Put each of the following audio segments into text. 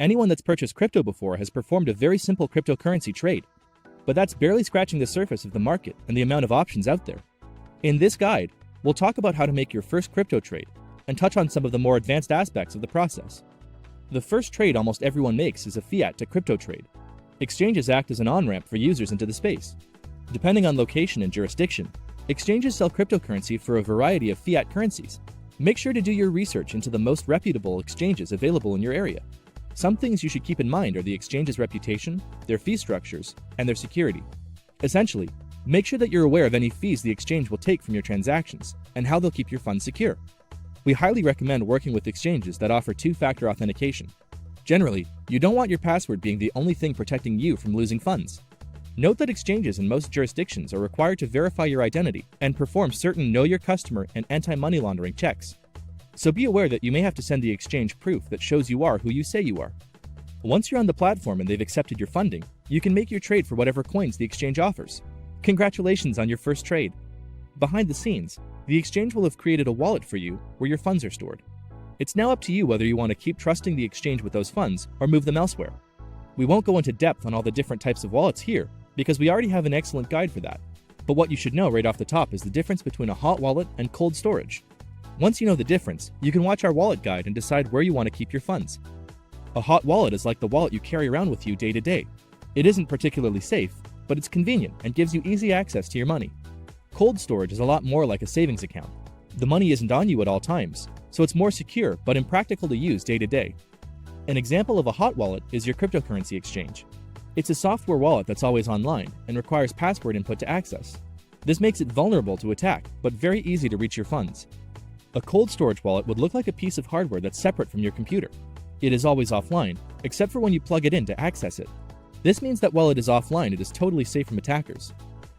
Anyone that's purchased crypto before has performed a very simple cryptocurrency trade, but that's barely scratching the surface of the market and the amount of options out there. In this guide, we'll talk about how to make your first crypto trade and touch on some of the more advanced aspects of the process. The first trade almost everyone makes is a fiat to crypto trade. Exchanges act as an on-ramp for users into the space. Depending on location and jurisdiction, exchanges sell cryptocurrency for a variety of fiat currencies. Make sure to do your research into the most reputable exchanges available in your area. Some things you should keep in mind are the exchange's reputation, their fee structures, and their security. Essentially, make sure that you're aware of any fees the exchange will take from your transactions and how they'll keep your funds secure. We highly recommend working with exchanges that offer two-factor authentication. Generally, you don't want your password being the only thing protecting you from losing funds. Note that exchanges in most jurisdictions are required to verify your identity and perform certain Know Your Customer and anti-money laundering checks. So be aware that you may have to send the exchange proof that shows you are who you say you are. Once you're on the platform and they've accepted your funding, you can make your trade for whatever coins the exchange offers. Congratulations on your first trade. Behind the scenes, the exchange will have created a wallet for you where your funds are stored. It's now up to you whether you want to keep trusting the exchange with those funds or move them elsewhere. We won't go into depth on all the different types of wallets here because we already have an excellent guide for that. But what you should know right off the top is the difference between a hot wallet and cold storage. Once you know the difference, you can watch our wallet guide and decide where you want to keep your funds. A hot wallet is like the wallet you carry around with you day to day. It isn't particularly safe, but it's convenient and gives you easy access to your money. Cold storage is a lot more like a savings account. The money isn't on you at all times, so it's more secure but impractical to use day to day. An example of a hot wallet is your cryptocurrency exchange. It's a software wallet that's always online and requires password input to access. This makes it vulnerable to attack, but very easy to reach your funds. A cold storage wallet would look like a piece of hardware that's separate from your computer. It is always offline, except for when you plug it in to access it. This means that while it is offline, it is totally safe from attackers.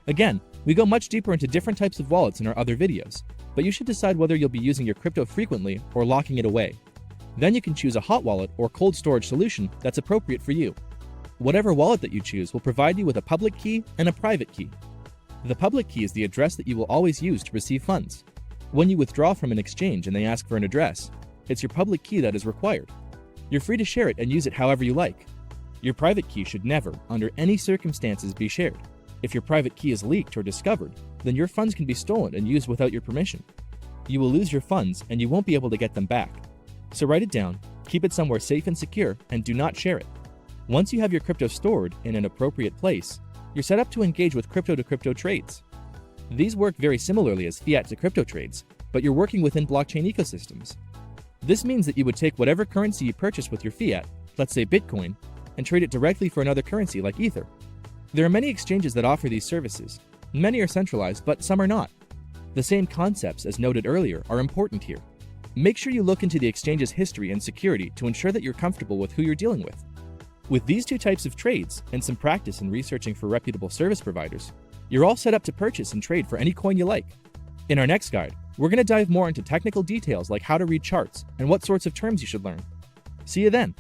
Again, we go much deeper into different types of wallets in our other videos, but you should decide whether you'll be using your crypto frequently or locking it away. Then you can choose a hot wallet or cold storage solution that's appropriate for you. Whatever wallet that you choose will provide you with a public key and a private key. The public key is the address that you will always use to receive funds. When you withdraw from an exchange and they ask for an address, it's your public key that is required. You're free to share it and use it however you like. Your private key should never, under any circumstances, be shared. If your private key is leaked or discovered, then your funds can be stolen and used without your permission. You will lose your funds and you won't be able to get them back. So write it down, keep it somewhere safe and secure, and do not share it. Once you have your crypto stored in an appropriate place, you're set up to engage with crypto-to-crypto trades. These work very similarly as fiat to crypto trades, but you're working within blockchain ecosystems. This means that you would take whatever currency you purchase with your fiat, let's say Bitcoin, and trade it directly for another currency like Ether. There are many exchanges that offer these services. Many are centralized, but some are not. The same concepts as noted earlier are important here. Make sure you look into the exchange's history and security to ensure that you're comfortable with who you're dealing with. With these two types of trades and some practice in researching for reputable service providers, you're all set up to purchase and trade for any coin you like. In our next guide, we're going to dive more into technical details like how to read charts and what sorts of terms you should learn. See you then!